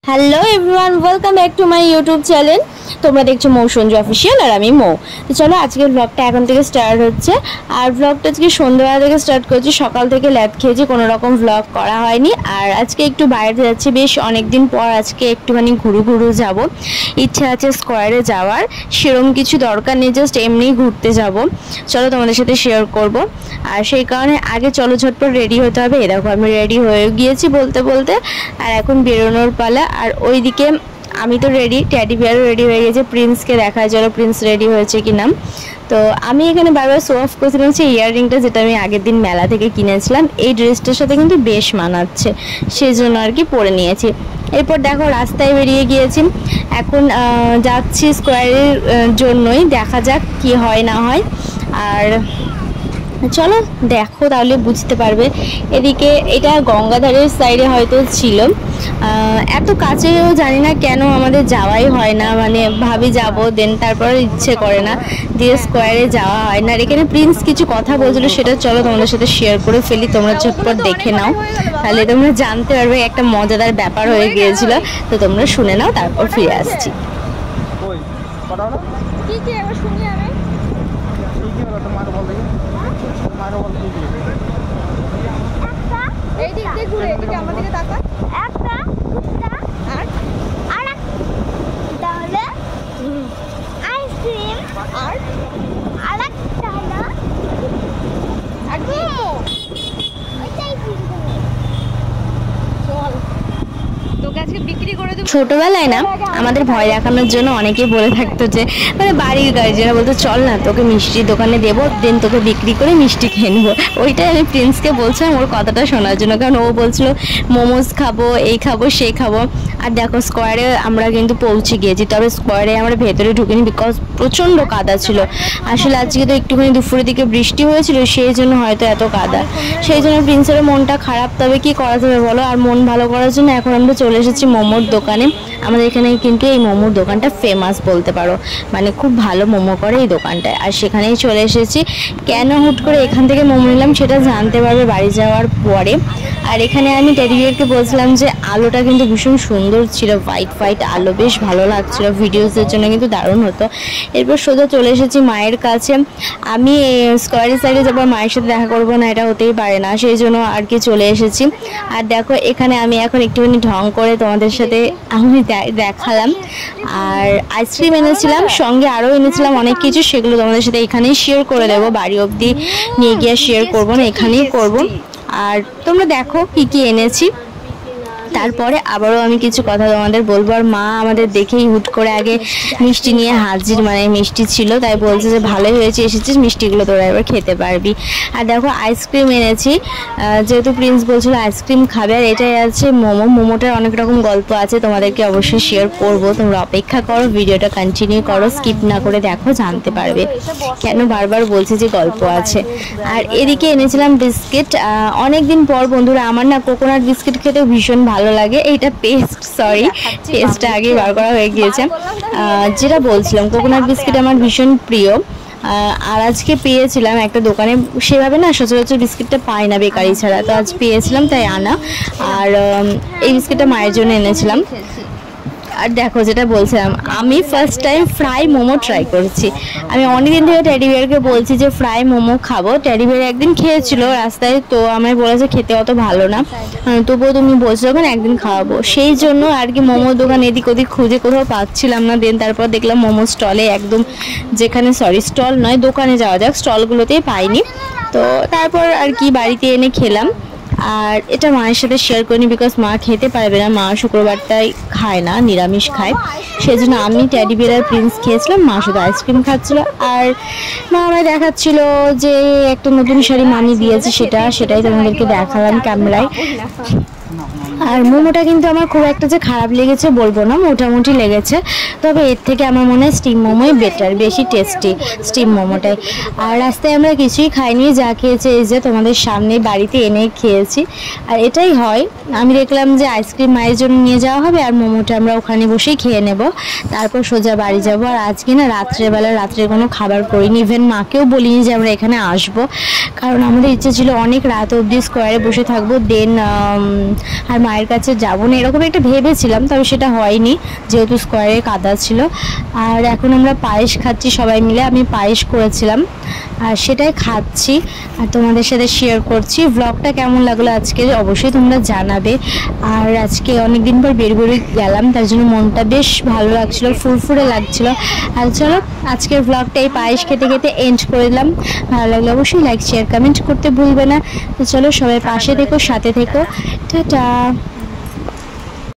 Hello everyone, welcome back to my YouTube channel. তোমরা দেখছো মৌ Sanju official আর আমি মৌ। তো চলো আজকের ব্লগটা এখন থেকে স্টার্ট হচ্ছে। আর ব্লগটা আজকে সন্ধ্যাবেলা থেকে স্টার্ট করছি। সকাল থেকে ল্যাদ খেয়েছি, কোনো রকম ব্লগ করা হয়নি। আর আজকে একটু বাইরে যাচ্ছি, বেশ অনেকদিন পর আজকে একটুখানি ঘুরু যাব। ইচ্ছা আছে স্কোয়ারে যাওয়ার, সেরকম কিছু দরকার নেই, জাস্ট এমনিই ঘুরতে যাব। চলো তোমাদের সাথে শেয়ার করব। আর সেই কারণে আগে চলো ঝটপট রেডি হতে হবে। এ দেখো আমি রেডি হয়ে গিয়েছি বলতে বলতে, আর এখন বেরোনোর পালা। আর ওইদিকে আমি তো রেডি, ট্যাডি বিয়ারও রেডি হয়ে গেছে। প্রিন্সকে দেখায় চলো প্রিন্স রেডি হয়েছে কিনা। তো আমি এখানে বারবার শো অফ করছিলাম হচ্ছে ইয়াররিংটা, যেটা আমি আগের দিন মেলা থেকে কিনেছিলাম। এই ড্রেসটার সাথে কিন্তু বেশ মানাচ্ছে, সেই জন্য আর কি পরে নিয়েছি। এরপর দেখো রাস্তায় বেরিয়ে গিয়েছি, এখন যাচ্ছি স্কোয়ারের জন্যই। দেখা যাক কি হয় না হয়। আর চলো দেখো তাহলে বুঝতে পারবে। এদিকে এটা গঙ্গাধারের সাইডে হয়তো ছিল, এত কাছেও জানি না কেন আমাদের যাওয়াই হয় না। মানে ভাবি যাব, দেন তারপর ইচ্ছে করে না, দিয়ে স্কোয়ারে যাওয়া হয় না। আর এখানে প্রিন্স কিছু কথা বলছিল, সেটা চলো তোমাদের সাথে শেয়ার করে ফেলি। তোমরা ঝটপট দেখে নাও, তাহলে তোমরা জানতে পারবে। একটা মজাদার ব্যাপার হয়ে গিয়েছিল, তো তোমরা শুনে নাও, তারপর ফিরে আসছি। এই দিক দিয়ে ঘুরে, এদিকে আমার দিকে তাকা। একটা আর আরেকটা হলো আইসক্রিম, আর আরেকটা হলো একদম ওইটাই চল তোকে আজকে বিক্রি করে দেব। ছোটবেলায় না আমাদের ভয় দেখানোর জন্য অনেকেই বলে থাকতো যে, মানে বাড়ির গার্জেনরা বলতো চল না তোকে মিষ্টির দোকানে দেবো, দেন তোকে বিক্রি করে মিষ্টি খেয়ে নেবো। ওইটাই আমি প্রিন্সকে বলছিলাম ওর কথাটা শোনার জন্য, কারণ ও বলছিল মোমোজ খাবো, এই খাবো, সেই খাবো। আর দেখো স্কোয়ারে আমরা কিন্তু পৌঁছে গিয়েছি, তবে স্কোয়ারে আমরা ভেতরে ঢুকিনি, বিকজ প্রচণ্ড কাদা ছিল। আসলে আজকে তো একটুখানি দুপুরের দিকে বৃষ্টি হয়েছিল, সেই জন্য হয়তো এত কাদা। সেই জন্য প্রিন্সেরও মনটা খারাপ, তবে কি করা যাবে বলো। আর মন ভালো করার জন্য এখন আমরা চলে এসেছি মোমোর দোকানে। আমাদের এখানে কিন্তু এই মোমোর দোকানটা ফেমাস বলতে পারো, মানে খুব ভালো মোমো করে এই দোকানটায়। আর সেখানেই চলে এসেছি। কেন হুট করে এখান থেকে মোমো নিলাম সেটা জানতে পারবে বাড়ি যাওয়ার পরে। আর এখানে আমি টেডি বিয়ারকে বলছিলাম যে আলোটা কিন্তু ভীষণ সুন্দর ছিল, হোয়াইট হোয়াইট আলো, বেশ ভালো লাগছিল, ভিডিওসের জন্য কিন্তু দারুণ হতো। এরপর সোজা চলে এসেছি মায়ের কাছে। আমি স্কোয়ারের সাইডে যাবো, মায়ের সাথে দেখা করবো না এটা হতেই পারে না, সেই জন্য আর কি চলে এসেছি। আর দেখো এখানে আমি এখন একটুখানি ঢং করে তোমাদের সাথে আমি দেখালাম। আর আইসক্রিম এনেছিলাম, সঙ্গে আরও এনেছিলাম অনেক কিছু, সেগুলো তোমাদের সাথে এখানেই শেয়ার করে দেবো। বাড়ি অবধি নিয়ে গিয়ে শেয়ার করবো না, এখানেই করবো। আর তোমরা দেখো কি কি এনেছি, তারপরে আবারও আমি কিছু কথা তোমাদের বলবো। আর মা আমাদের দেখেই হুট করে আগে মিষ্টি নিয়ে হাজির, মানে মিষ্টি ছিল, তাই বলছে যে ভালোই হয়েছে এসেছিস, মিষ্টিগুলো তোরা এবার খেতে পারবি। আর দেখো আইসক্রিম এনেছি, যেহেতু প্রিন্স বলছিল আইসক্রিম খাবে। আর এটাই আছে মোমো। মোমোটার অনেক রকম গল্প আছে, তোমাদেরকে অবশ্যই শেয়ার করবো। তোমরা অপেক্ষা করো, ভিডিওটা কন্টিনিউ করো, স্কিপ না করে দেখো, জানতে পারবে কেন বারবার বলছি যে গল্প আছে। আর এদিকে এনেছিলাম বিস্কিট। অনেকদিন পর বন্ধুরা, আমার না কোকোনাট বিস্কিট খেতে ভীষণ ভালো লাগে। এইটা পেস্ট, সরি পেস্টটা আগে বার করা হয়ে গিয়েছে। যেটা বলছিলাম কোকোনাট বিস্কিট আমার ভীষণ প্রিয়। আর আজকে পেয়েছিলাম একটা দোকানে, সেভাবে না সচরাচর বিস্কিটটা পাই না বেকারি ছাড়া, তো আজ পেয়েছিলাম তাই আনা। আর এই বিস্কিটটা মায়ের জন্য এনেছিলাম। আর দেখো যেটা বলছিলাম, আমি first time fry momo try করছি। আমি অনেকদিন থেকে টেডি বিয়ারকে বলছি যে ফ্রাই মোমো খাবো। টেডি বিয়ার একদিন খেয়েছিল রাস্তায়, তো আমায় বলেছে খেতে অত ভালো না, তবুও তুমি বলছো যখন একদিন খাওয়াবো, সেই জন্য আর কি মোমোর দোকান এদিক ওদিক খুঁজে কোথাও পাচ্ছিলাম না। দেন তারপর দেখলাম মোমো স্টলে, একদম যেখানে, সরি স্টল নয় দোকানে যাওয়া যাক, স্টলগুলোতেই পাইনি। তো তারপর আর কি বাড়িতে এনে খেলাম। আর এটা মায়ের সাথে শেয়ার করিনি, বিকজ মা খেতে পারবে না, মা শুক্রবারটাই খায় না, নিরামিষ খায়। সেই জন্য আমি টেডি বিয়ার আর প্রিন্স খেয়েছিলাম, মা শুধু আইসক্রিম খাচ্ছিল। আর মা আমায় দেখাচ্ছিল যে একটা নতুন শাড়ি মামি দিয়েছে, সেটাই তোমাদেরকে দেখালাম ক্যামেরায়। আর মোমোটা কিন্তু আমার খুব একটা যে খারাপ লেগেছে বলবো না, মোটামুটি লেগেছে। তবে এর থেকে আমার মনে হয় স্টিম মোমোই বেটার, বেশি টেস্টি স্টিম মোমোটাই। আর রাস্তায় আমরা কিছুই খাইনি, যা খেয়েছি এই যে তোমাদের সামনে বাড়িতে এনে খেয়েছি। আর এটাই হয়, আমি দেখলাম যে আইসক্রিম মায়ের জন্য নিয়ে যাওয়া হবে, আর মোমোটা আমরা ওখানে বসেই খেয়ে নেব, তারপর সোজা বাড়ি যাব। আর আজকে না রাত্রে কোনো খাবার করিনি, ইভেন মাকেও বলিনি যে আমরা এখানে আসবো, কারণ আমাদের ইচ্ছে ছিল অনেক রাত অবধি স্কোয়ারে বসে থাকবো। দেন আর মায়ের কাছে যাবো না এরকম একটা ভেবেছিলাম, তবে সেটা হয়নি যেহেতু স্কোয়ারে কাদা ছিল। আর এখন আমরা পায়েস খাচ্ছি সবাই মিলে, আমি পায়েস করেছিলাম আর সেটাই খাচ্ছি আর তোমাদের সাথে শেয়ার করছি। ব্লগটা কেমন লাগলো আজকে অবশ্যই তোমরা জানাবে। আর আজকে অনেক দিন পর বেরবেরে গেলাম, তার জন্য মনটা বেশ ভালো লাগছিল, ফুরফুরে লাগছিল। আর চলো আজকের ব্লগটা এই পায়েস খেতে খেতে এন্ড করে দিলাম। ভালো লাগলে অবশ্যই লাইক শেয়ার কমেন্ট করতে ভুলবে না। তো চলো সবাই পাশে থেকো, সাথে থেকো, টাটা।